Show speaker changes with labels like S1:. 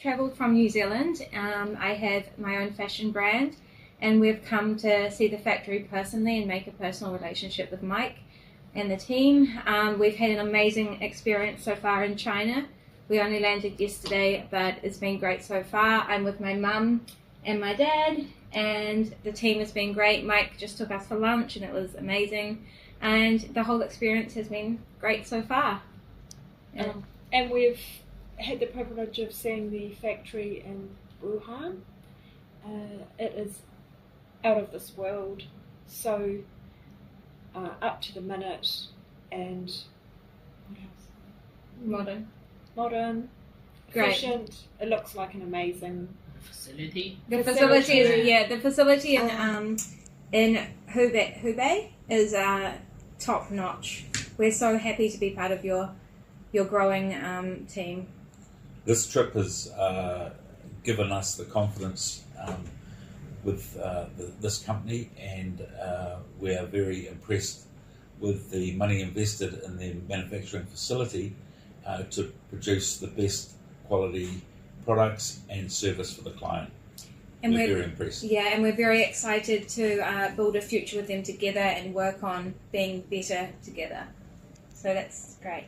S1: travelled from New Zealand. I have my own fashion brand, and we've come to see the factory personally and make a personal relationship with Mike and the team. We've had an amazing experience so far in China. We only landed yesterday, but it's been great so far. I'm with my mum and my dad, and the team has been great. Mike just took us for lunch, and it was amazing. And the whole experience has been great so far.
S2: And we've had the privilege of seeing the factory in Wuhan. It is out of this world, so up to the minute, and what else? Modern,
S1: Great.
S2: Efficient. It looks like an amazing
S3: facility.
S1: The facility in Hubei is top notch. We're so happy to be part of your growing team.
S4: This trip has given us the confidence with this company, and we are very impressed with the money invested in their manufacturing facility to produce the best quality products and service for the client. And we're very impressed.
S1: Yeah, and we're very excited to build a future with them together and work on being better together. So that's great.